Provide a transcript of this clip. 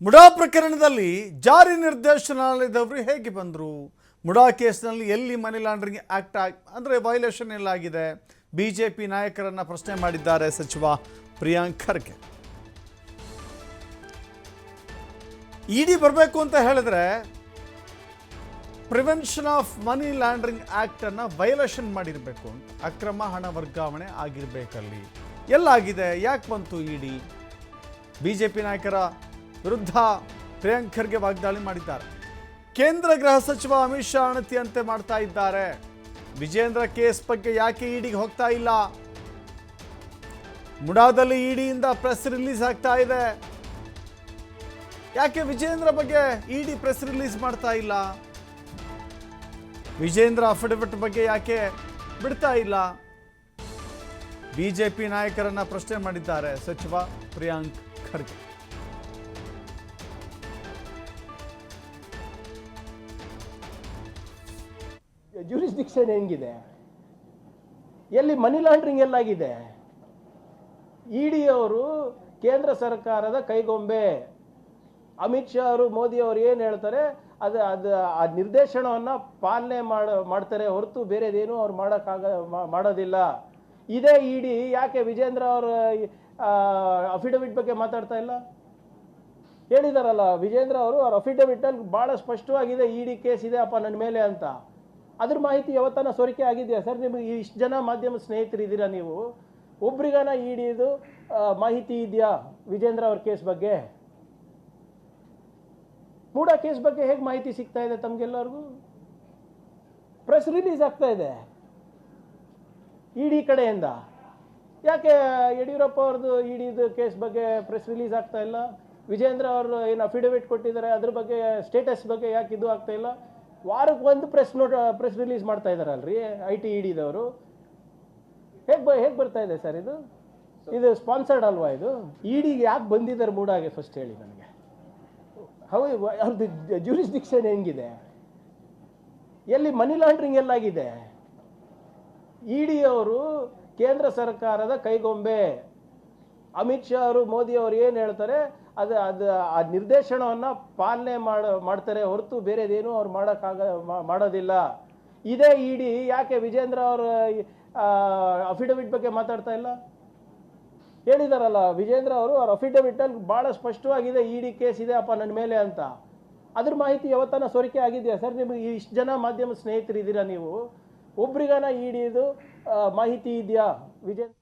ಮುಡಾ ಪ್ರಕರಣದಲ್ಲಿ ಜಾರಿ ನಿರ್ದೇಶನಾಲಯದವರು ಹೇಗೆ ಬಂದರು? ಮುಡಾ ಕೇಸ್ನಲ್ಲಿ ಎಲ್ಲಿ ಮನಿ ಲಾಂಡ್ರಿಂಗ್ ಆಕ್ಟ್ ಅಂದರೆ ವೈಲೇಷನ್ ಎಲ್ಲಾಗಿದೆ? ಬಿಜೆಪಿ ನಾಯಕರನ್ನು ಪ್ರಶ್ನೆ ಮಾಡಿದ್ದಾರೆ ಸಚಿವ ಪ್ರಿಯಾಂಕ್ ಖರ್ಗೆ. ಇಡಿ ಬರಬೇಕು ಅಂತ ಹೇಳಿದ್ರೆ prevention of money laundering act ಅನ್ನು ವೈಲೇಷನ್ ಮಾಡಿರಬೇಕು, ಅಕ್ರಮ ಹಣ ವರ್ಗಾವಣೆ ಆಗಿರಬೇಕಲ್ಲಿ. ಎಲ್ಲಾಗಿದೆ? ಯಾಕೆ ಬಂತು ಇಡಿ? ಬಿಜೆಪಿ ನಾಯಕರ ವಿರುದ್ಧ ಪ್ರಿಯಾಂಕ್ ಖರ್ಗೆ ವಾಗ್ದಾಳಿ ಮಾಡಿದ್ದಾರೆ. ಕೇಂದ್ರ ಗೃಹ ಸಚಿವ ಅಮಿತ್ ಶಾ ಅಣತಿಯಂತೆ ಮಾಡ್ತಾ ಇದ್ದಾರೆ. ವಿಜೇಂದ್ರ ಕೇಸ್ ಬಗ್ಗೆ ಯಾಕೆ ಇಡಿಗೆ ಹೋಗ್ತಾ ಇಲ್ಲ? ಮುಡಾದಲ್ಲಿ ಇಡಿಯಿಂದ ಪ್ರೆಸ್ ರಿಲೀಸ್ ಆಗ್ತಾ ಇದೆ, ಯಾಕೆ ವಿಜೇಂದ್ರ ಬಗ್ಗೆ ಇಡಿ ಪ್ರೆಸ್ ರಿಲೀಸ್ ಮಾಡ್ತಾ ಇಲ್ಲ? ವಿಜೇಂದ್ರ ಅಫಿಡವಿಟ್ ಬಗ್ಗೆ ಯಾಕೆ ಬಿಡ್ತಾ ಇಲ್ಲ? ಬಿಜೆಪಿ ನಾಯಕರನ್ನ ಪ್ರಶ್ನೆ ಮಾಡಿದ್ದಾರೆ ಸಚಿವ ಪ್ರಿಯಾಂಕ್ ಖರ್ಗೆ. ಜ್ಯೂರಿಸ್ಡಿಕ್ಷನ್ ಹೆಂಗಿದೆ? ಎಲ್ಲಿ ಮನಿ ಲಾಂಡ್ರಿಂಗ್ ಎಲ್ಲಾಗಿದೆ? ಇಡಿ ಅವರು ಕೇಂದ್ರ ಸರ್ಕಾರದ ಕೈಗೊಂಬೆ. ಅಮಿತ್ ಶಾ ಅವರು, ಮೋದಿ ಅವರು ಏನು ಹೇಳ್ತಾರೆ ಆ ನಿರ್ದೇಶನವನ್ನು ಪಾಲನೆ ಮಾಡ್ತಾರೆ ಹೊರತು ಬೇರೆದೇನು ಅವ್ರು ಮಾಡೋದಿಲ್ಲ. ಇದೇ ಇಡಿ ಯಾಕೆ ವಿಜೇಂದ್ರ ಅವರ ಅಫಿಡವಿಟ್ ಬಗ್ಗೆ ಮಾತಾಡ್ತಾ ಇಲ್ಲ? ಹೇಳಿದಾರಲ್ಲ ವಿಜೇಂದ್ರ ಅವರು, ಅವ್ರ ಅಫಿಡವಿಟ್ ಅಲ್ಲಿ ಬಹಳ ಸ್ಪಷ್ಟವಾಗಿದೆ ಇಡಿ ಕೇಸ್ ಇದೆ ಅಪ್ಪ ನನ್ನ ಮೇಲೆ ಅಂತ. ಅದ್ರ ಮಾಹಿತಿ ಯಾವತ್ತನ ಸೋರಿಕೆ ಆಗಿದೆಯಾ ಸರ್? ನಿಮಗೆ ಇಷ್ಟು ಜನ ಮಾಧ್ಯಮ ಸ್ನೇಹಿತರಿದ್ದೀರಾ, ನೀವು ಒಬ್ರಿಗಾನ ಇಡಿದು ಮಾಹಿತಿ ಇದೆಯಾ ವಿಜೇಂದ್ರ ಅವ್ರ ಕೇಸ್ ಬಗ್ಗೆ? ಮೂಡಾ ಕೇಸ್ ಬಗ್ಗೆ ಹೇಗೆ ಮಾಹಿತಿ ಸಿಗ್ತಾ ಇದೆ ತಮ್ಗೆಲ್ಲರಿಗೂ? ಪ್ರೆಸ್ ರಿಲೀಸ್ ಆಗ್ತಾ ಇದೆ ಇಡಿ ಕಡೆಯಿಂದ. ಯಾಕೆ ಯಡಿಯೂರಪ್ಪ ಅವ್ರದ್ದು ಇಡಿದು ಕೇಸ್ ಬಗ್ಗೆ ಪ್ರೆಸ್ ರಿಲೀಸ್ ಆಗ್ತಾ ಇಲ್ಲ? ವಿಜೇಂದ್ರ ಅವರು ಏನು ಅಫಿಡವಿಟ್ ಕೊಟ್ಟಿದ್ದಾರೆ ಅದ್ರ ಬಗ್ಗೆ ಸ್ಟೇಟಸ್ ಬಗ್ಗೆ ಯಾಕೆ ಇದು ಆಗ್ತಾ ಇಲ್ಲ? ವಾರಕ್ಕೆ ಒಂದು ಪ್ರೆಸ್ ರಿಲೀಸ್ ಮಾಡ್ತಾ ಇದ್ದಾರಲ್ರಿ IT ಇಡಿದವರು. ಹೇಗೆ ಬರ್ತಾ ಇದೆ ಸರ್ ಇದು? ಇದು ಸ್ಪಾನ್ಸರ್ಡ್ ಅಲ್ವಾ ಇದು? ಇಡಿಗೆ ಯಾಕೆ ಬಂದಿದ್ದಾರೆ ಮೂಡಾಗೆ ಫಸ್ಟ್ ಹೇಳಿ ನನಗೆ. ಅವ್ರದ್ದು ಜ್ಯೂರಿಸ್ಡಿಕ್ಷನ್ ಹೆಂಗಿದೆ? ಎಲ್ಲಿ ಮನಿ ಲಾಂಡ್ರಿಂಗ್ ಎಲ್ಲಾಗಿದೆ? ಇಡಿ ಅವರು ಕೇಂದ್ರ ಸರ್ಕಾರದ ಕೈಗೊಂಬೆ. ಅಮಿತ್ ಶಾ ಅವರು, ಮೋದಿ ಅವರು ಏನು ಹೇಳ್ತಾರೆ ಆ ನಿರ್ದೇಶನವನ್ನು ಪಾಲನೆ ಮಾಡ್ತಾರೆ ಹೊರತು ಬೇರೆದೇನು ಅವ್ರು ಮಾಡೋದಿಲ್ಲ. ಇದೇ ಇಡಿ ಯಾಕೆ ವಿಜೇಂದ್ರ ಅವರ ಅಫಿಡವಿಟ್ ಬಗ್ಗೆ ಮಾತಾಡ್ತಾ ಇಲ್ಲ? ಹೇಳಿದಾರಲ್ಲ ವಿಜೇಂದ್ರ ಅವರು, ಅವ್ರ ಅಫಿಡವಿಟ್ ಅಲ್ಲಿ ಬಹಳ ಸ್ಪಷ್ಟವಾಗಿದೆ ಇಡಿ ಕೇಸ್ ಇದೆ ಅಪ್ಪ ನನ್ನ ಮೇಲೆ ಅಂತ. ಅದ್ರ ಮಾಹಿತಿ ಯಾವತ್ತನ ಸೋರಿಕೆ ಆಗಿದೆಯಾ ಸರ್? ನಿಮಗೆ ಇಷ್ಟು ಜನ ಮಾಧ್ಯಮ ಸ್ನೇಹಿತರಿದ್ದೀರಾ, ನೀವು ಒಬ್ರಿಗಾನ ಇಡಿದು ಮಾಹಿತಿ ಇದೆಯಾ ವಿಜೇಂದ್ರ?